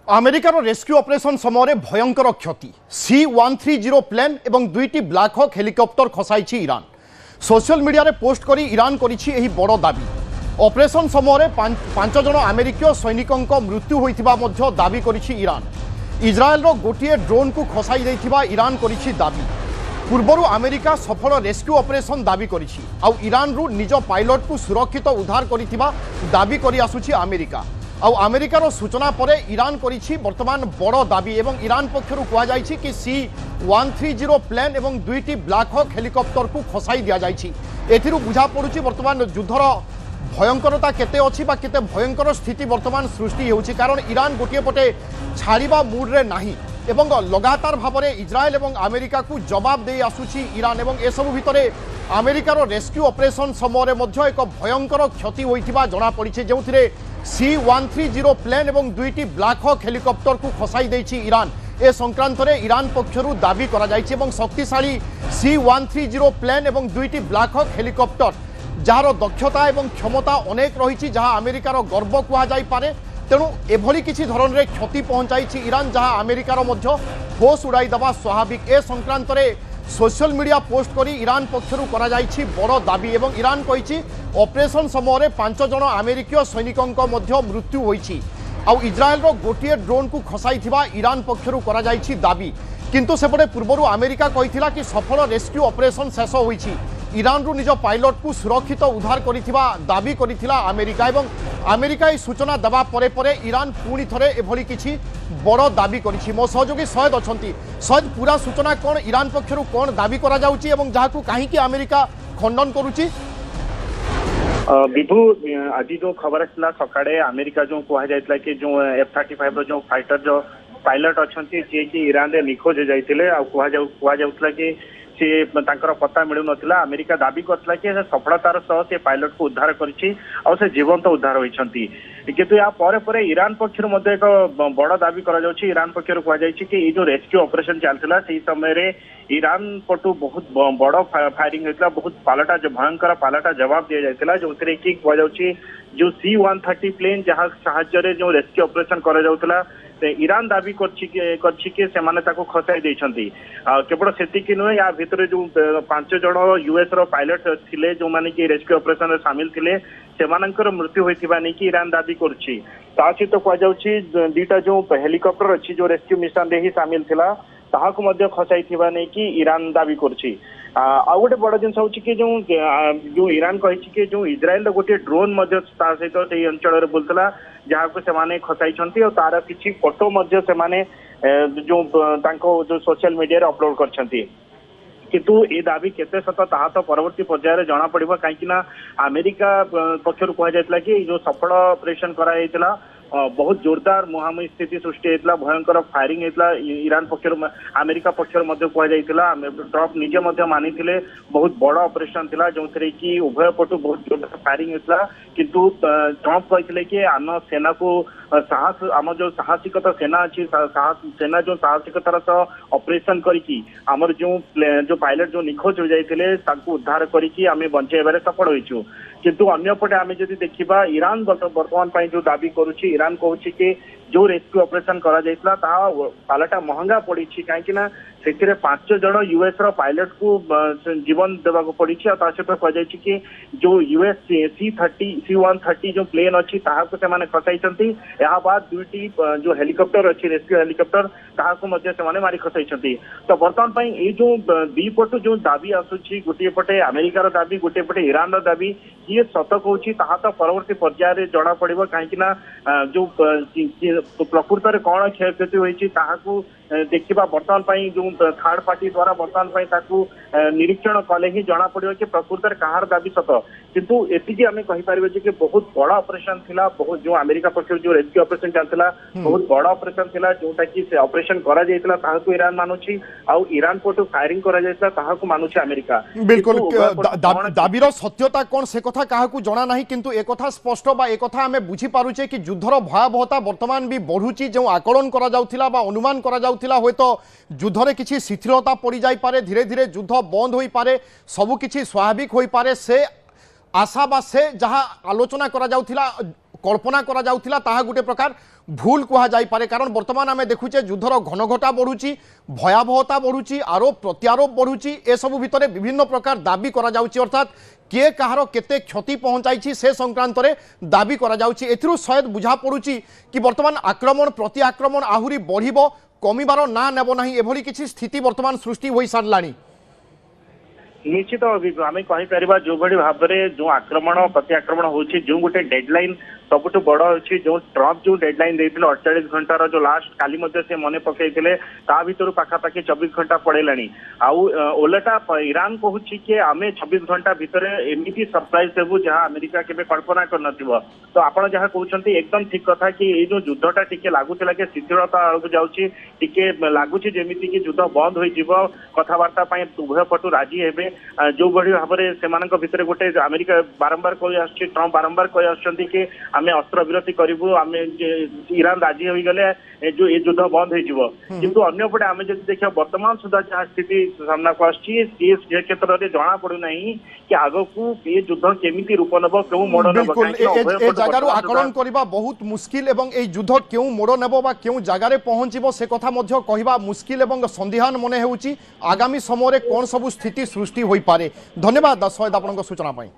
अमेरिकार rescue operation समय भयंकर क्षति C-130 प्लेन और दुईटी ब्लैक हॉक हेलिकॉप्टर खसाई ईरान। सोशल मीडिया रे पोस्ट करी ईरान करिछि बड़ दाबी। ऑपरेशन समय 5 जन अमेरिकीय सैनिकों मृत्यु होइथिबा मध्य दाबी करिछि ईरान। इज्राएल रो गोटिए ड्रोन को खसाई दैथिबा ईरान करिछि दाबी। पूर्वरु अमेरिका सफल रेस्क्यू ऑपरेशन दाबी करिछि आउ ईरान रु निज पायलट को सुरक्षित उद्धार करिथिबा दाबी करि आसुछि अमेरिका। आउ अमेरिकार सूचना पर ईरान करिछि वर्तमान बड़ दाबी एवं ईरान पक्षरु कुआ जाइछि कि C-130 प्लेन एवं दुईटी ब्लैक हॉक हेलिकॉप्टर को खसाई दिया जाइछि। एथिरु बुझा पड़ुछि वर्तमान युद्धर भयंकरता केते अछि बा केते भयंकर स्थिति वर्तमान सृष्टि होउछि। कारण ईरान गोटिए पटे छाड़िबा मूड रे नाही एवं लगातार भाव में इज्राएल एवं अमेरिका को जवाब दे आसुछि ईरान। एवं ए सब भितरे अमेरिकार रेस्क्यू ऑपरेशन समय मध्य एक भयंकर क्षति होइथिबा जणा पड़िछि, जोथिरे C-130 प्लेन एवं दुईटी ब्लैक हॉक हेलिकॉप्टर को खसाई दैछि ईरान। ए संक्रांत रे ईरान पक्षरु दाबी करा जाइछि एवं शक्तिशाली C-130 प्लेन एवं दुईटी ब्लैक हॉक हेलिकॉप्टर जार दक्षता एवं क्षमता अनेक रही जहाँ अमेरिकार गर्व कुआ जाई पारे। तेणु एभली किसी धरण रे क्षति पहुंचाई ईरान जहाँ अमेरिकार मध्य होश उड़ाई दबा स्वाभाविक। ए संक्रांत रे सोशल मीडिया पोस्ट करी ईरान पक्षरु करा जाइछि बड़ दाबी एवं ईरान कहिछि ऑपरेशन समय 5 जन अमेरिकीय सैनिकों मध्य मृत्यु होइछि आउ इज्राएल रो गोटिए ड्रोन को खसाई थिबा ईरान पक्षरु करा जाइछि दाबी। किंतु सेपटे पूर्वरु अमेरिका कहिथिला कि सफल रेस्क्यू ऑपरेशन शेष होइछि। ईरान रु निज पायलट को सुरक्षित उद्धार करिथिबा दाबी करिथिला अमेरिका एवं अमेरिका ई सूचना दबा परे परे ईरान पुणी थरे एभली किछि बड़ दाबी करिछि। मो सहयोगी सैयद अछंती। सैयद पूरा सूचना कोन ईरान पक्षरु कोन दाबी करा जाउछि एवं जाहाकु काहीकि अमेरिका खंडन करूछि? विभु आज जो खबर आसला सकाळे अमेरिका जो कहा जायतला कि जो F-35 रो जो फाइटर जो पायलट अछंती जे कि ईरान रे निखोज जाइतिले आ कहा जाउतला कि से तांकर पता मिलु नथिला। अमेरिका दाबी करथला कि सफलतार सह से पायलट को उद्धार करिछि और से जीवंत उद्धार होइछंती। किंतु या परे परे ईरान पक्षर मध्य एक बड़ दाबी करा जाउछि। ईरान पक्षर कहा जाइछि कि ये जो रेस्क्यू ऑपरेशन चलथिला सेही समय रे ईरान पटु बहुत बड़ फायरिंग होइतला, बहुत पालटा जो भयंकर पालटा जवाब दिया जाइतला, जोथिरे कि कहा जाउछि जो C-130 प्लेन जहां सहायता रे जो रेस्क्यू ऑपरेशन करा जाउतला ईरान दाबी करछि कि सेमाने ताको खसाई दैछंती। केवल सेतिकी नुहे या भितरे जो 5 जन यूएस रो पायलट थिले जो माने कि रेस्क्यू ऑपरेशन रे शामिल थिले सेमानकर मृत्यु होइथिबा नै कि ईरान दाबी करछि। ता सहित कहा जाउछि दीटा जो हेलिकॉप्टर अछि जो रेस्क्यू मिशन रे ही शामिल थिला ताहाको मध्य खसाई थिबा नै कि ईरान दाबी करछि। आ गोटे बड़ जिनस होछि कि जो ईरान कहिछि कि जो इज्राएल रो गोटे ड्रोन मध्य ता सहित सेही अंचल रे बुलतला जहाको सेमाने खसाई छंती और तार किछि फोटो मध्य सेमाने जो तांको जो सोशल मीडिया रे अपलोड करछंती। किंतु ए दाबी केते सत ताहा तो परवर्ती पर्याय जना पड़िबो काहेकि ना अमेरिका पक्षरु कहा जायतला कि जो सफल ऑपरेशन करा जायतला बहुत जोरदार मुहांमुही स्थिति सृष्टि होता, भयंकर फायरिंग होता। ईरान पक्षर अमेरिका पक्षर मध्य कह जाइतिला ट्रम्प निजे मध्य मानिथिले बहुत बड़ ऑपरेशन थिला जोंथरे कि उभय पटु बहुत जोरदार फायरिंग होता। किंतु ट्रम्प कहिथिले कि आम सेना को साहस आम जो साहसिकता सेना अच्छी सेना जो साहसिकतार सह ऑपरेशन करिकी आमर जो पायलट जो निखोज हो जाइतिले ताकू उद्धार करिकी आमे बंचाइबारे सफल होइछु। किंतु अन्यपटे आमे जदि देखिबा ईरान वर्तमान पई जो दाबी करूछि ईरान कहूछि कि जो रेस्क्यू ऑपरेशन करा जाइतला ता पालटा महंगा पड़िछि काहेकि ना सेथिरे 5 जन यूएस रो पायलट को जीवन देवा को पड़िछि। आ ता सहित कह जाइछि कि जो यूएस C-130 जो प्लेन अछि ताहा को सेमाने खसाइछंती। या बाद दुईटी जो हेलिकॉप्टर अछि रेस्क्यू हेलिकॉप्टर ताहा को मध्य सेमाने मारी खसाइछंती। तो वर्तमान पई ए जो दी पटु जो दाबी आसुछि गोटे पटे अमेरिकार दाबी गोटे पटे ईरान रो दाबी किए सत कहूछि ताहा तो परवर्ती पर्याय रे जणा पड़िबो काहेकि ना जो प्रकृत रे कोन क्षयक्षति होइछि ताहाकू देखिबा वर्तमान पई जो थर्ड पार्टी द्वारा वर्तमान पई ताकू निरीक्षण कले ही जना पड़िबो कि प्रकृत रे कहार दाबी सत। किंतु एतिकी आमे कहि परिबे कि बहुत बड़ा ऑपरेशन थिला, बहुत जो अमेरिका पक्ष जो रेस्क्यू ऑपरेशन चलथिला बहुत बड़ा ऑपरेशन थिला जोटा कि से ऑपरेशन करा जाइतला ताहाकू ईरान मानुछि आउ ईरान पटु फायरिंग करा जाइतला ताहाकू मानुछि अमेरिका। बिल्कुल दाबीर सत्यता कोन से कथा काहाकू जणा नाही, किंतु एक कथा स्पष्ट बा एक कथा आमे बुझी पारुछे कि युद्धर भयावहता वर्तमान भी बढ़ुची। जो आकलन करा जाउथिला बा अनुमान करा जाउथिला होय तो युद्धरे किछि शिथिलता पड़ी जाई पारे, धीरे धीरे युद्ध बंद होई पारे, सबु किछि स्वाभाविक होई पारे। से आशा बा से जहाँ आलोचना करा जाउथिला कल्पना करा जाउथिला ताहा गुटे प्रकार भूल कुहा जाई पारे कारण वर्तमान आमे देखुचे युद्धर घनघटा बढ़ुची भयावहता बढ़ुची आरोप प्रत्यारोप बढ़ुची ए सब भितरे विभिन्न प्रकार दाबी करा जाउची अर्थात किए कहार केते क्षति पहुंचाई से संक्रांत रे दाबी करा जाउची एथिरु शायद बुझा पड़ुची कि वर्तमान आक्रमण प्रति आक्रमण आहुरी बढ़िबो कमिबार ना नेबो नाही एभली किछि स्थिति वर्तमान सृष्टि होई सारलानी निश्चित आम कहीपर जो भाई भाव में जो आक्रमण प्रति आक्रमण होची जो गोटे डेडलाइन सबुठ बड़ अच्छी जो ट्रम्प जो डेडलाइन देते 48 घंटार जो लास्ट काली से मन पकड़े ता भर पाखापाखि 24 घंटा पड़ेला आउ ओलटा ईरान कहूँ कि आम 24 घंटा भितर एमती सरप्राइज देवु जहाँ अमेरिका केबे कल्पना कर तो आपड़ जहाँ कहते एकदम ठीक कथा कि ये जो युद्धटा टिके लगुला कि शिथिलता आड़क जाऊँगी लगुच जमीती कि युद्ध बंद हो कथबार्ता उभय पटु राजी हेबे जो भाई भाव में से भितर गोटे अमेरिका बारंबार कही आस ट्रम्प बारंबार कही आसुँच कि आम अस्त्र विरति करूँ आम ईरान राजी हो गले जो ये युद्ध बंद हो किंतु अन्यपटे आम जब देखा वर्तमान सुधा जहाँ स्थिति सामना को आसी क्षेत्र में जना पड़ूना कि आग को ये युद्ध केमी रूप नब क्यों मोड़ जगार आकलन करने बहुत मुस्किल एवं ए युद्ध क्यों मोड़ नेब क्यों जगार पहुंचब से कथा कहवा मुस्किल एवं संदिहान मन होउची आगामी समय कौन सब स्थिति सृष्टि हो पारे। धन्यवाद सैयद आपन सूचना पाई।